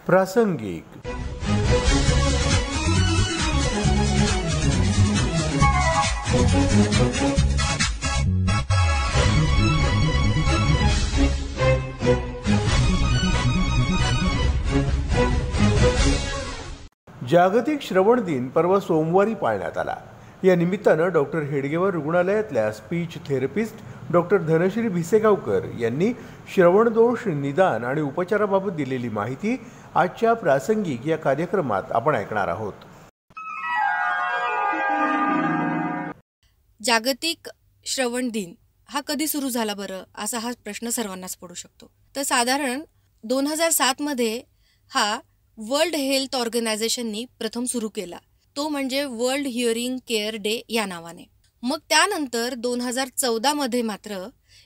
प्रासंगिक. जागतिक श्रवण दिन परवा सोमवारी पाळण्यात आला. या निमित्तानं डॉक्टर हेडगेवार रुग्णालयातल्या स्पीच थेरपिस्ट डॉक्टर धनश्री भिसेगावकर यांनी श्रवणदोष निदान आणि उपचाराबाबत दिलेली माहिती आजच्या प्रासंगिक या कार्यक्रमात आपण ऐकणार आहोत. जागतिक श्रवण दिन हा कधी सुरू झाला बरं, असा हा प्रश्न सर्वांनाच पडू शकतो. तर साधारण 2007 मध्ये हा वर्ल्ड हेल्थ ऑर्गनायझेशननी प्रथम सुरू केला. तो म्हणजे वर्ल्ड हिअरिंग केअर डे या नावाने. मग त्यानंतर 2014 मध्ये मात्र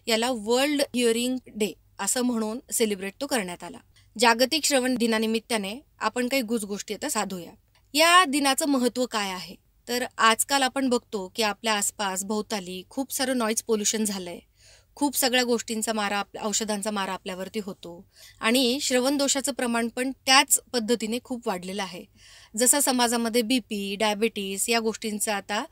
याला वर्ल्ड हिअरिंग डे असं म्हणून सेलिब्रेट तो करण्यात आला. जागतिक श्रवण दिनानिमित्ताने आपण काही गोष्टी आता साधूया. या दिनाचं महत्त्व काय आहे, तर आजकाल आपण बघतो की आपल्या आसपास भोवताली खूप सारं नॉईज पोल्युशन झालंय. खूप सगळ्या गोष्टींचा मारा, औषधांचा मारा आपल्यावरती होतो आणि श्रवण दोषाचं प्रमाण पण त्याच पद्धतीने खूप वाढलेलं आहे. जसं समाजामध्ये BP, डायबिटीस या गोष्टींचा आता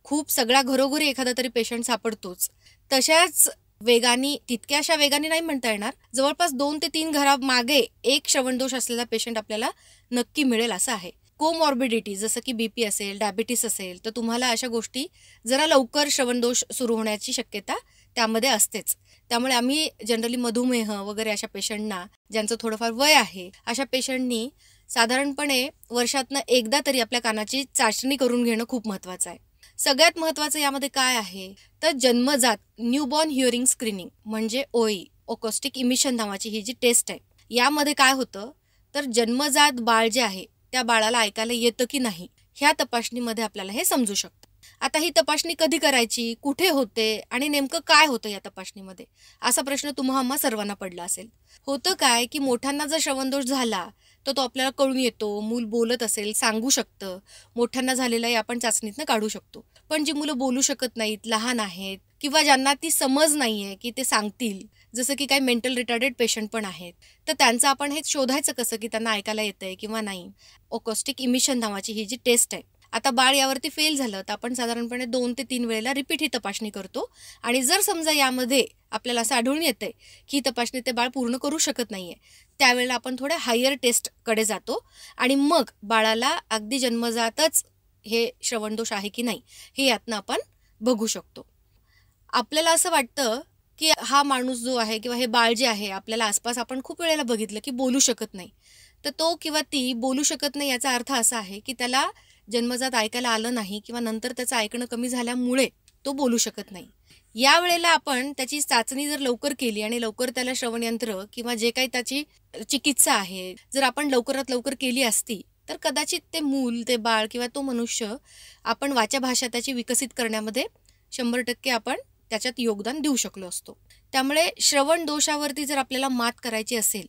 खूप सगळ्या घरोघरी एखादा तरी पेशंट सापडतोच. तशाच वेगाने, तितक्याशा वेगाने नाही म्हणता येणार, जवळपास 2 ते 3 घरामागे एक श्रवणदोष असलेला पेशंट आपल्याला नक्की मिळेल असं आहे. कोमॉर्बिडिटी जसं की BP असेल, डायबिटीस असेल, तर तुम्हाला अशा गोष्टी जरा लवकर श्रवणदोष सुरू होण्याची शक्यता त्यामध्ये असतेच. त्यामुळे आम्ही जनरली मधुमेह वगैरे अशा पेशंटना, ज्यांचं थोडंफार वय आहे, अशा पेशंटनी साधारणपणे वर्षातनं एकदा तरी आपल्या कानाची चाचणी करून घेणं खूप महत्त्वाचं आहे. सगळ्यात महत्त्वाचं यामध्ये काय आहे, तर जन्मजात न्यूबॉर्न हिअरिंग स्क्रीनिंग म्हणजे OE, ओकॉस्टिक इमिशन नावाची ही जी टेस्ट आहे. यामध्ये काय होतं, तर जन्मजात बाळ जे आहे त्या बाळाला ऐकायला येतं की नाही, ह्या तपासणीमध्ये आपल्याला हे समजू शकतं. आता ही तपासणी कधी करायची, कुठे होते आणि नेमकं काय होतं या तपासणीमध्ये, असा प्रश्न तुम्हा सर्वांना पडला असेल. होतं काय की मोठ्यांना जर श्रवणदोष झाला तर तो आपल्याला कळून येतो. मूल बोलत असेल, सांगू शकतं. मोठ्यांना झालेलं आहे आपण चाचणीतनं काढू शकतो. पण जी मुलं बोलू शकत नाहीत, लहान आहेत किंवा ज्यांना ती समज नाहीये की ते सांगतील, जसं की काही मेंटल रिटार्डेड पेशंट पण आहेत, तर त्यांचं आपण हे शोधायचं कसं की त्यांना ऐकायला येतंय किंवा नाही. ओकॉस्टिक इमिशन नावाची ही जी टेस्ट आहे, आता बाळ यावरती फेल झालं तर आपण साधारणपणे 2 ते 3 वेळेला रिपीट ही तपासणी करतो. आणि जर समजा यामध्ये आपल्याला असं आढळून येतंय की ही तपासणी ते बाळ पूर्ण करू शकत नाहीये, त्यावेळेला आपण थोड्या हायर टेस्टकडे जातो आणि मग बाळाला अगदी जन्मजातच हे श्रवणदोष आहे की नाही हे यातनं आपण बघू शकतो. आपल्याला असं वाटतं की हा माणूस जो आहे किंवा हे बाळ जे आहे, आपल्याला आसपास आपण खूप वेळेला बघितलं की बोलू शकत नाही. तर तो किंवा ती बोलू शकत नाही याचा अर्थ असा आहे की त्याला जन्मजात ऐकायला आलं नाही किंवा नंतर त्याचं ऐकणं कमी झाल्यामुळे तो बोलू शकत नाही. या वेळेला आपण त्याची चाचणी जर लवकर केली आणि लवकर त्याला श्रवणयंत्र किंवा जे काही त्याची चिकित्सा आहे जर आपण लवकरात लवकर केली असती, तर कदाचित ते मूल, ते बाळ किंवा तो मनुष्य आपण वाचा भाषा त्याची विकसित करण्यामध्ये 100% आपण त्याच्यात योगदान देऊ शकलो असतो. त्यामुळे श्रवण दोषावरती जर आपल्याला मात करायची असेल,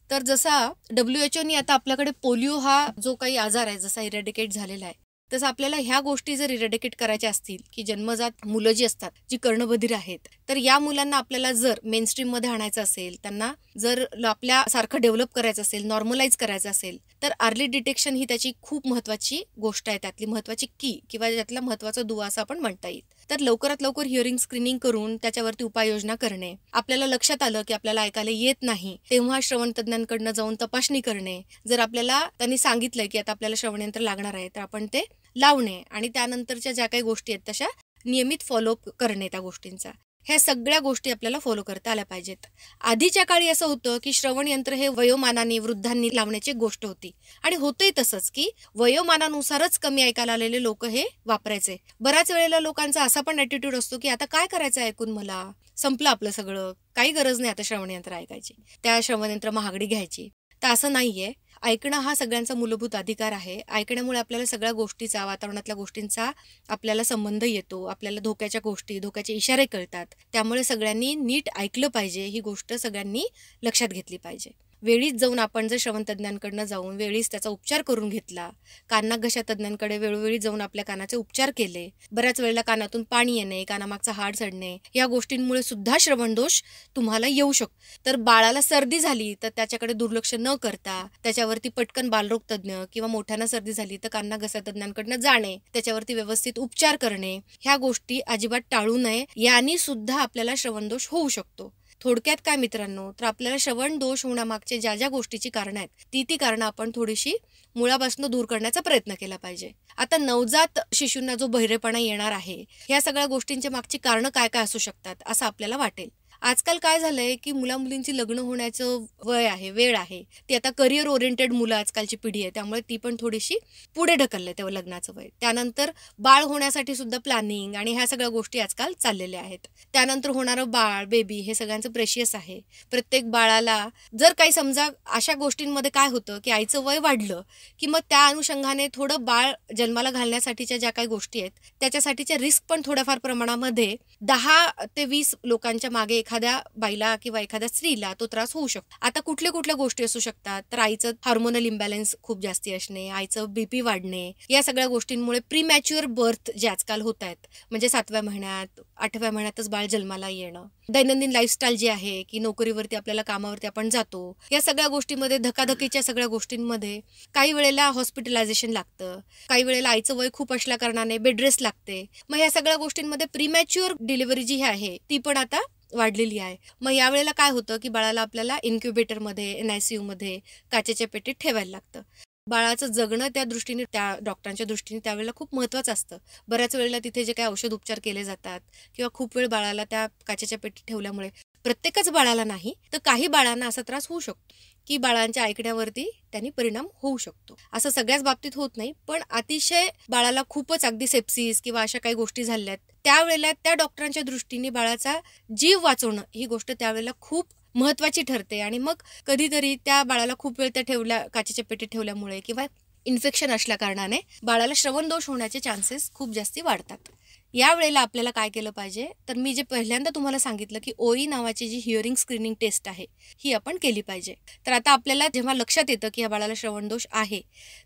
तर जसा WHO आता आपल्याकडे पोलिओ हा जो काही आजार आहे जसा इरॅडिकेट झालेला आहे, तसं आपल्याला ह्या गोष्टी जर इरॅडिकेट करायच्या असतील की जन्मजात मुलं जी असतात, जी कर्णबधिर आहेत, तर या मुलांना आपल्याला जर मेनस्ट्रीममध्ये आणायचं असेल, त्यांना जर आपल्यासारखं डेव्हलप करायचं असेल, नॉर्मलाइज करायचं असेल, तर अर्ली डिटेक्शन ही त्याची खूप महत्त्वाची गोष्ट आहे. त्यातली महत्त्वाची की किंवा त्यातला महत्त्वाचा दुवा असं आपण म्हणता येईल. तर लवकरात लवकर हिअरिंग स्क्रीनिंग करून त्याच्यावरती उपाययोजना करणे. आपल्याला लक्षात आलं की आपल्याला ऐकायला येत नाही, तेव्हा श्रवण तज्ञांकडनं जाऊन तपासणी करणे. जर आपल्याला त्यांनी सांगितलं की आता आपल्याला श्रवणयंत्र लागणार आहे, तर आपण ते लावणे आणि त्यानंतरच्या ज्या काही गोष्टी आहेत तशा नियमित फॉलोअप करणे त्या गोष्टींचा. ह्या सगळ्या गोष्टी आपल्याला फॉलो करता आल्या पाहिजेत. आधीच्या काळी असं होतं की श्रवणयंत्र हे वयोमानाने, वृद्धांनी लावण्याची गोष्ट होती आणि होतंय तसंच की वयोमानानुसारच कमी ऐकायला आलेले लोक हे वापरायचे. बऱ्याच वेळेला लोकांचा असा पण ॲटिट्यूड असतो की आता काय करायचं ऐकून, मला संपलं आपलं सगळं, काही गरज नाही आता श्रवणयंत्र ऐकायची, त्या श्रवणयंत्र महागडी घ्यायची. तर असं नाहीये. ऐकणं हा सगळ्यांचा मूलभूत अधिकार आहे. ऐकण्यामुळे आपल्याला सगळ्या गोष्टीचा, वातावरणातल्या गोष्टींचा आपल्याला संबंध येतो. आपल्याला धोक्याच्या गोष्टी, धोक्याचे इशारे कळतात. त्यामुळे सगळ्यांनी नीट ऐकलं पाहिजे. ही गोष्ट सगळ्यांनी लक्षात घेतली पाहिजे. वेळीच जाऊन आपण जर श्रवणतज्ञांकडनं जाऊन वेळीच त्याचा उपचार करून घेतला, कानाघशा तज्ञांकडे वेळोवेळी जाऊन आपल्या कानाचे उपचार केले, बऱ्याच वेळेला कानातून पाणी येणे, कानामागचा हाड चढणे, या गोष्टींमुळे सुद्धा श्रवणदोष तुम्हाला येऊ शकतो. तर बाळाला सर्दी झाली तर त्याच्याकडे दुर्लक्ष न करता त्याच्यावरती पटकन बालरोग तज्ञ किंवा मोठ्यांना सर्दी झाली तर कानाघसा तज्ञांकडनं जाणे, त्याच्यावरती व्यवस्थित उपचार करणे, ह्या गोष्टी अजिबात टाळू नये. यानी सुद्धा आपल्याला श्रवणदोष होऊ शकतो. थोडक्यात काय मित्रांनो, तर आपल्याला श्रवण दोष होण्यामागचे ज्या गोष्टीची कारणं आहेत ती कारणं आपण थोडीशी मुळापासून दूर करण्याचा प्रयत्न केला पाहिजे. आता नवजात शिशूंना जो बहिरेपणा येणार आहे, ह्या सगळ्या गोष्टींच्या मागची कारणं काय काय असू शकतात असं आपल्याला वाटेल. आजकाल काय झालंय की मुलामुलींची लग्न होण्याचं वय आहे, वेळ आहे, ती आता करिअर ओरिएंटेड मुलं आजकालची पिढी आहे, त्यामुळे ती पण थोडीशी पुढे ढकलले तेव्हा लग्नाचं वय. त्यानंतर बाळ होण्यासाठी सुद्धा प्लॅनिंग आणि ह्या सगळ्या गोष्टी आजकाल चाललेल्या आहेत. त्यानंतर होणारं बाळ, बेबी, हे सगळ्यांचं प्रेशियस आहे. प्रत्येक बाळाला जर काही समजा अशा गोष्टींमध्ये काय होतं की आईचं वय वाढलं की मग त्या अनुषंगाने थोडं बाळ जन्माला घालण्यासाठीच्या ज्या काही गोष्टी आहेत त्याच्यासाठीच्या रिस्क पण थोड्याफार प्रमाणामध्ये 10 ते 20 लोकांच्या मागे एखाद्या बाईला किंवा एखाद्या स्त्रीला तो त्रास होऊ शकतो. आता कुठल्या गोष्टी असू शकतात, तर आईचं हार्मोनल इम्बॅलन्स खूप जास्ती असणे, आईचं बीपी वाढणे, या सगळ्या गोष्टींमुळे प्रीमॅच्युअर बर्थ जे आजकाल होत आहेत, म्हणजे 7व्या महिन्यात 8व्या महिन्यातच बाळ जन्माला येणं, दैनंदिन लाईफस्टाईल जी आहे की नोकरीवरती आपल्याला कामावरती आपण जातो, या सगळ्या गोष्टींमध्ये धकाधकीच्या सगळ्या गोष्टींमध्ये काही वेळेला हॉस्पिटलायझेशन लागतं, काही वेळेला आईचं वय खूप असल्या कारणाने बेड रेस्ट लागते. मग या सगळ्या गोष्टींमध्ये प्रीमॅच्युअर डिलिव्हरी जी आहे ती पण आता वाढलेली आहे. मग यावेळेला काय होतं की बाळाला आपल्याला इन्क्युबेटरमध्ये, NICU मध्ये काचेच्या पेटीत ठेवायला लागतं. बाळाचं जगणं त्या दृष्टीने, त्या डॉक्टरांच्या दृष्टीने त्यावेळेला खूप महत्त्वाचं असतं. बऱ्याच वेळेला तिथे जे काही औषध उपचार केले जातात किंवा खूप वेळ बाळाला त्या काचेच्या पेटीत ठेवल्यामुळे, प्रत्येकच बाळाला नाही तर काही बाळांना असा त्रास होऊ शकतो की बाळांच्या ऐकण्यावरती त्यांनी परिणाम होऊ शकतो. असं सगळ्याच बाबतीत होत नाही, पण अतिशय बाळाला खूपच अगदी सेप्सिस किंवा अशा काही गोष्टी झाल्यात त्यावेळेला त्या डॉक्टरांच्या दृष्टीने बाळाचा जीव वाचवणं ही गोष्ट त्यावेळेला खूप महत्त्वाची ठरते. आणि मग कधीतरी त्या बाळाला खूप वेळ त्या काचेच्या पेटीत ठेवल्यामुळे किंवा इन्फेक्शन असल्या कारणाने बाळाला श्रवणदोष होण्याचे चान्सेस खूप जास्ती वाढतात. यावेळेला आपल्याला काय केलं पाहिजे, तर मी जे पहिल्यांदा तुम्हाला सांगितलं की OE नावाची जी हिअरिंग स्क्रीनिंग टेस्ट आहे ही आपण केली पाहिजे. तर आता आपल्याला जेव्हा लक्षात येतं की या बाळाला श्रवणदोष आहे,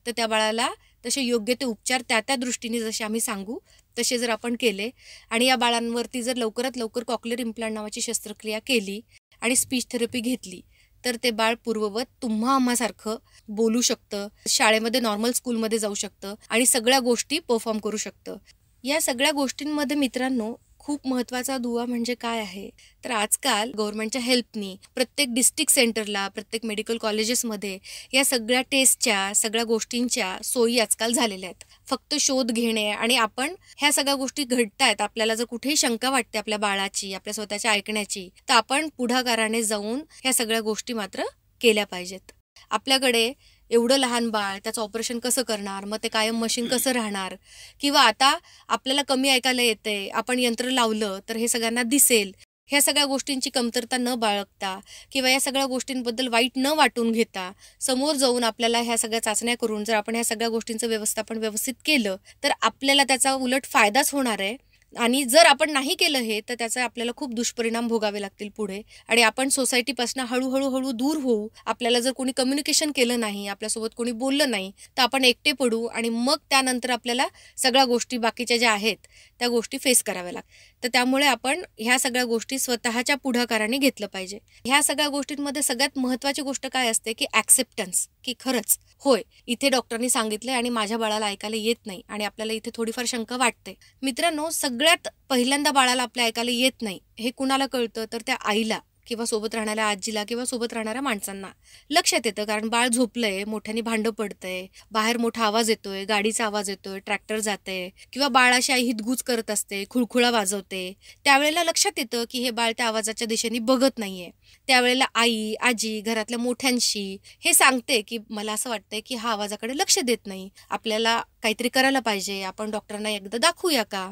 तर त्या बाळाला तसे योग्य ते उपचार त्या दृष्टीने जसे आम्ही सांगू तसे जर आपण केले आणि या बाळांवरती जर लवकरात लवकर कॉक्लिअर इम्प्लांट नावाची शस्त्रक्रिया केली आणि स्पीच थेरपी घेतली, तर ते बाळ पूर्ववत तुम्हा आम्हासारखं बोलू शकतं, शाळेमध्ये नॉर्मल स्कूलमध्ये जाऊ शकतं आणि सगळ्या गोष्टी परफॉर्म करू शकतं. या सगळ्या गोष्टींमध्ये मित्रांनो खूप महत्त्वाचा दुवा म्हणजे काय आहे, तर आजकाल गव्हर्नमेंटच्या हेल्पनी प्रत्येक डिस्ट्रिक्ट सेंटरला, प्रत्येक मेडिकल कॉलेजेसमध्ये या सगळ्या टेस्टच्या, सगळ्या गोष्टींच्या सोयी आजकाल झालेल्या आहेत. फक्त शोध घेणे आणि आपण ह्या सगळ्या गोष्टी घडतायत, आपल्याला जर कुठेही शंका वाटते आपल्या बाळाची, आपल्या स्वतःच्या ऐकण्याची, तर आपण पुढाकाराने जाऊन ह्या सगळ्या गोष्टी मात्र केल्या पाहिजेत. आपल्याकडे एवढं लहान बाळ, त्याचं ऑपरेशन कसं करणार, मग ते कायम मशीन कसं राहणार, किंवा आता आपल्याला कमी ऐकायला येते, आपण यंत्र लावलं तर हे सगळ्यांना दिसेल, ह्या सगळ्या गोष्टींची कमतरता न बाळगता किंवा या सगळ्या गोष्टींबद्दल वाईट न वाटून घेता समोर जाऊन आपल्याला ह्या सगळ्या चाचण्या करून जर आपण ह्या सगळ्या गोष्टींचं व्यवस्थापन व्यवस्थित केलं तर आपल्याला त्याचा उलट फायदाच होणार आहे. आणि जर आपण नाही केलं हे तर त्याचा आपल्याला खूप दुष्परिणाम भोगावे लागतील पुढे आणि आपण सोसायटीपासून हळूहळू दूर होऊ. आपल्याला जर कोणी कम्युनिकेशन केलं नाही, आपल्यासोबत कोणी बोललं नाही, तर आपण एकटे पडू आणि मग त्यानंतर आपल्याला सगळ्या गोष्टी बाकीच्या ज्या आहेत त्या गोष्टी फेस कराव्या लागतात. तर त्यामुळे आपण ह्या सगळ्या गोष्टी स्वतःच्या पुढाकाराने घेतलं पाहिजे. ह्या सगळ्या गोष्टींमध्ये सगळ्यात महत्त्वाची गोष्ट काय असते की ॲक्सेप्टन्स, की खरंच होय इथे डॉक्टरांनी सांगितलंय आणि माझ्या बाळाला ऐकायला येत नाही आणि आपल्याला इथे थोडीफार शंका वाटते. मित्रांनो, सगळ्यात पहिल्यांदा बाळाला आपल्या ऐकायला येत नाही हे कुणाला कळतं, तर त्या आईला किंवा सोबत राहणाऱ्या आजीला किंवा सोबत राहणाऱ्या माणसांना लक्षात येतं. कारण बाळ झोपलंय, मोठ्याने भांडं पडतंय, बाहेर मोठा आवाज येतोय, गाडीचा आवाज येतोय, ट्रॅक्टर जाते किंवा बाळाशी आई हितगुज करत असते, खुळखुळा वाजवते, त्यावेळेला लक्षात येतं की हे बाळ त्या आवाजाच्या दिशेने बघत नाहीये. त्यावेळेला आई, आजी घरातल्या मोठ्यांशी हे सांगते की मला असं वाटतंय की हा आवाजाकडे लक्ष देत नाही, आपल्याला काहीतरी करायला पाहिजे, आपण डॉक्टरांना एकदा दाखवूया का.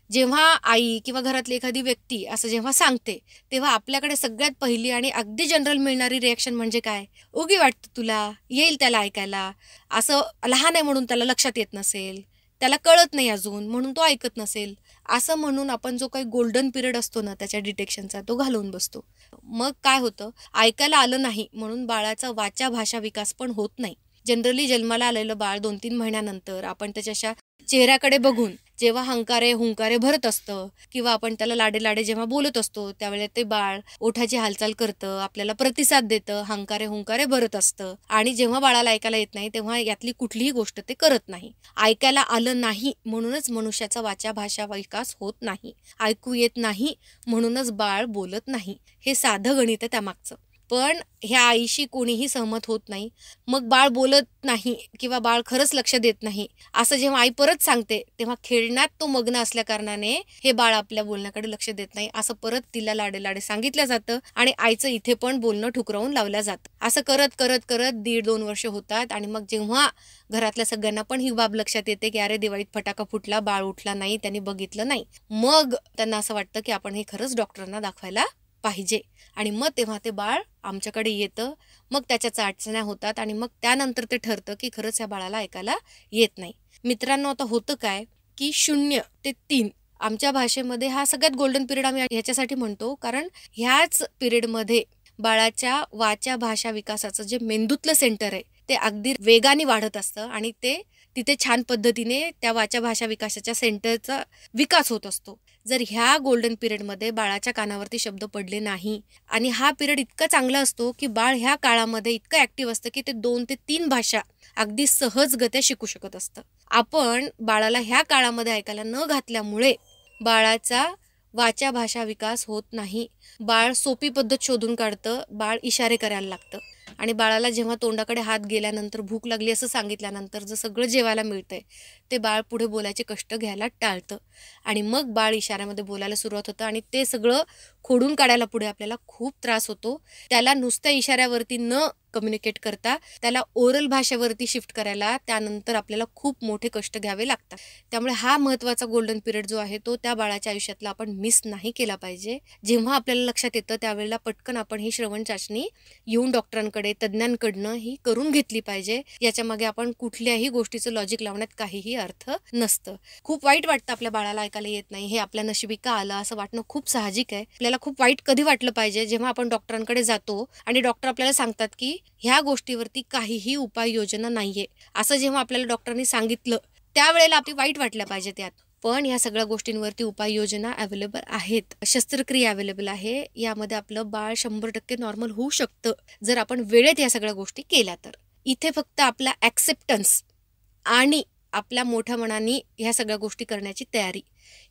जेव्हा आई किंवा घरातली एखादी व्यक्ती असं जेव्हा सांगते तेव्हा आपल्याकडे सगळ्यात पहिली आणि अगदी जनरल मिळणारी रिॲक्शन म्हणजे काय, उगी वाटतं तुला, येईल त्याला ऐकायला, असं लहान आहे म्हणून त्याला लक्षात येत नसेल, त्याला कळत नाही अजून म्हणून तो ऐकत नसेल, असं म्हणून आपण जो काही गोल्डन पिरियड असतो ना त्याच्या डिटेक्शनचा तो घालवून बसतो. मग काय होतं, ऐकायला आलं नाही म्हणून बाळाचा वाचा भाषा विकास पण होत नाही. जनरली जन्माला आलेलं बाळ 2-3 महिन्यानंतर आपण त्याच्या चेहऱ्याकडे बघून जेव्हा हुंकारे भरत असतं किंवा आपण त्याला लाडे जेव्हा बोलत असतो त्यावेळेला ते बाळ ओठाची हालचाल करतं, आपल्याला प्रतिसाद देतं, हुंकारे भरत असतं. आणि जेव्हा बाळाला ऐकायला येत नाही तेव्हा यातली कुठलीही गोष्ट ते करत नाही. ऐकायला आलं नाही म्हणूनच मनुष्याचा वाचा भाषा विकास होत नाही. ऐकू येत नाही म्हणूनच बाळ बोलत नाही. हे साधं गणित आहे त्यामागचं. पण ह्या आईशी कोणीही सहमत होत नाही. मग बाळ बोलत नाही किंवा बाळ खरंच लक्ष देत नाही असं जेव्हा आई परत सांगते तेव्हा खेळण्यात तो मग्न असल्या कारणाने हे बाळ आपल्या बोलण्याकडे लक्ष देत नाही असं परत तिला लाडे सांगितलं जातं आणि आईचं इथे पण बोलणं ठुकरावून लावलं जातं. असं करत 1.5-2 वर्ष होतात आणि मग जेव्हा घरातल्या सगळ्यांना पण ही बाब लक्षात येते की अरे दिवाळीत फटाका फुटला, बाळ उठला नाही, त्यांनी बघितलं नाही, मग त्यांना असं वाटतं की आपण हे खरंच डॉक्टरांना दाखवायला पाहिजे. आणि मग तेव्हा ते बाळ आमच्याकडे येतं. मग त्याच्या चाचण्या होतात आणि मग त्यानंतर ते ठरतं की खरंच या बाळाला ऐकायला येत नाही. मित्रांनो, आता होतं काय की 0 ते 3 आमच्या भाषेमध्ये हा सगळ्यात गोल्डन पिरियड आम्ही ह्याच्यासाठी म्हणतो कारण ह्याच पिरियडमध्ये बाळाच्या वाचा भाषा विकासाचं जे मेंदूतलं सेंटर आहे ते अगदी वेगाने वाढत असतं आणि ते तिथे छान पद्धतीने त्या वाचा भाषा विकासाच्या सेंटरचा विकास होत असतो. जर ह्या गोल्डन पिरियडमध्ये बाळाच्या कानावरती शब्द पडले नाही आणि हा पिरियड इतका चांगला असतो की बाळ ह्या काळामध्ये इतकं ऍक्टिव्ह असतं की ते 2 ते 3 भाषा अगदी सहजगत्या शिकू शकत असतं. आपण बाळाला ह्या काळामध्ये ऐकायला न घातल्यामुळे बाळाचा वाचा भाषा विकास होत नाही. बाळ सोपी पद्धत शोधून काढतं, बाळ इशारे करायला लागतं आणि बाळाला जेव्हा तोंडाकडे हात गेल्यानंतर भूक लागली असं सांगितल्यानंतर जर सगळं जेवायला मिळतंय ते बाळ पुढे बोलायचे कष्ट घ्यायला टाळतं आणि मग बाळ इशाऱ्यामध्ये बोलायला सुरुवात होतं आणि ते सगळं खोडून काढायला पुढे आपल्याला खूप त्रास होतो. त्याला नुसत्या इशाऱ्यावरती न कम्युनिकेट करता त्याला ओरल भाषेवरती शिफ्ट करायला त्यानंतर आपल्याला खूप मोठे कष्ट घ्यावे लागतात. त्यामुळे हा महत्त्वाचा गोल्डन पिरियड जो आहे तो त्या बाळाच्या आयुष्यातला आपण मिस नाही केला पाहिजे. जेव्हा आपल्याला लक्षात येतं त्यावेळेला पटकन आपण ही श्रवण चाचणी येऊन डॉक्टरांकडे तज्ज्ञांकडनं ही करून घेतली पाहिजे. याच्या मागे आपण कुठल्याही गोष्टीचं लॉजिक लावण्यात काहीही अर्थ नसतं. खूप वाईट वाटतं आपल्या बाळाला ऐकायला येत नाही, हे आपल्या नशिबी का आलं असं वाटणं खूप साहजिक आहे. आपल्याला खूप वाईट कधी वाटलं पाहिजे जेव्हा आपण डॉक्टरांकडे जातो आणि डॉक्टर आपल्याला सांगतात की ह्या गोष्टीवरती काहीही उपाययोजना नाहीये असं जेव्हा आपल्याला डॉक्टरांनी सांगितलं त्यावेळेला आपली वाईट वाटलं पाहिजे त्यात. पण या सगळ्या गोष्टींवरती उपाययोजना अवेलेबल आहेत, शस्त्रक्रिया अवेलेबल आहे. यामध्ये आपलं बाळ 100% नॉर्मल होऊ शकतं जर आपण वेळेत या सगळ्या गोष्टी केल्या तर. इथे फक्त आपला ॲक्सेप्टन्स आणि आपल्या मोठ्या मनाने ह्या सगळ्या गोष्टी करण्याची तयारी,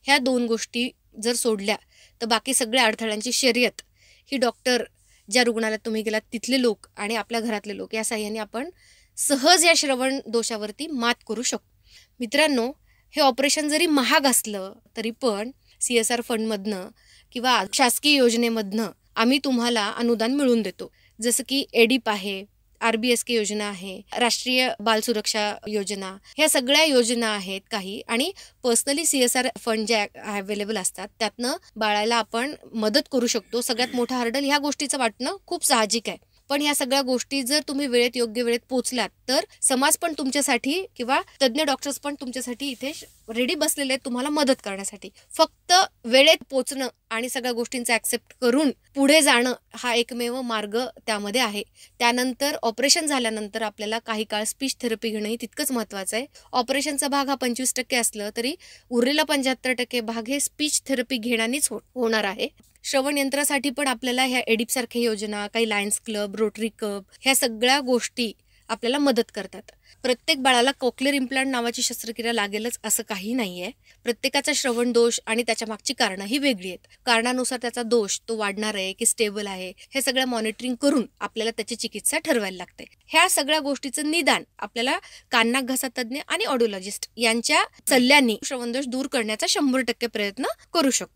ह्या 2 गोष्टी जर सोडल्या तर बाकी सगळ्या अडथळ्यांची शर्यत ही डॉक्टर ज्या रुग्णालयात तुम्ही गेलात तिथले लोक आणि आपल्या घरातले लोक या साह्याने आपण सहज या श्रवण दोषावरती मात करू शकतो. मित्रांनो, हे ऑपरेशन जरी महाग असलं तरी पण CSR फंडमधनं किंवा शासकीय योजनेमधनं आम्ही तुम्हाला अनुदान मिळवून देतो. जसं की एडिप आहे, RBSK योजना आहे, राष्ट्रीय बाल सुरक्षा योजना, ह्या सगळ्या योजना आहेत काही. आणि पर्सनली CSR फंड जे अवेलेबल असतात त्यातनं बाळाला आपण मदत करू शकतो. सगळ्यात मोठा हर्डल ह्या गोष्टीचं वाटणं खूप साहजिक आहे. पण या सगळ्या गोष्टी जर तुम्ही वेळेत योग्य वेळेत पोहोचलात तर समाज पण तुमच्यासाठी किंवा तज्ज्ञ डॉक्टर्स पण तुमच्यासाठी इथे रेडी बसलेले आहेत तुम्हाला मदत करण्यासाठी. फक्त वेळेत पोहोचणं आणि सगळ्या गोष्टींचं ॲक्सेप्ट करून पुढे जाणं हा एकमेव मार्ग त्यामध्ये आहे. त्यानंतर ऑपरेशन झाल्यानंतर आपल्याला काही काळ स्पीच थेरपी घेणंही तितकंच महत्त्वाचं आहे. ऑपरेशनचा भाग हा 25% असलं तरी उरलेला 75% भाग हे स्पीच थेरपी घेण्यानेच होणार आहे. श्रवण यंत्रासाठी पण आपल्याला ह्या एडिपसारख्या योजना, काही लायन्स क्लब, रोटरी क्लब ह्या सगळ्या गोष्टी आपल्याला मदत करतात. प्रत्येक बाळाला कोक्लिअर इम्प्लांट नावाची शस्त्रक्रिया लागेलच असं काही नाही आहे. प्रत्येकाचा श्रवण दोष आणि त्याच्या मागची कारणं ही वेगळी आहेत. कारणानुसार त्याचा दोष तो वाढणार आहे की स्टेबल आहे हे सगळं मॉनिटरिंग करून आपल्याला त्याची चिकित्सा ठरवायला लागते. ह्या सगळ्या गोष्टीचं निदान आपल्याला कान नाक घसा तज्ज्ञ आणि ऑडिओलॉजिस्ट यांच्या सल्ल्याने श्रवणदोष दूर करण्याचा 100% प्रयत्न करू शकतो.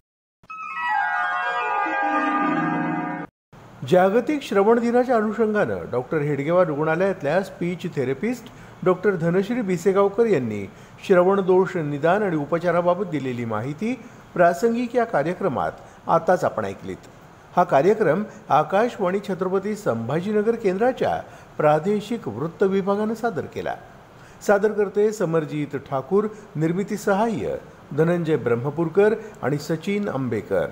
जागतिक श्रवण दिनाच्या अनुषंगानं डॉक्टर हेडगेवार रुग्णालयातल्या स्पीच थेरपिस्ट डॉक्टर धनश्री भिसेगावकर यांनी श्रवण दोष निदान आणि उपचाराबाबत दिलेली माहिती प्रासंगिक या कार्यक्रमात आताच आपण ऐकलीत. हा कार्यक्रम आकाशवाणी छत्रपती संभाजीनगर केंद्राच्या प्रादेशिक वृत्त विभागानं सादर केला. सादर करते समरजीत ठाकूर, निर्मिती सहाय्य धनंजय ब्रह्मपुरकर आणि सचिन आंबेकर.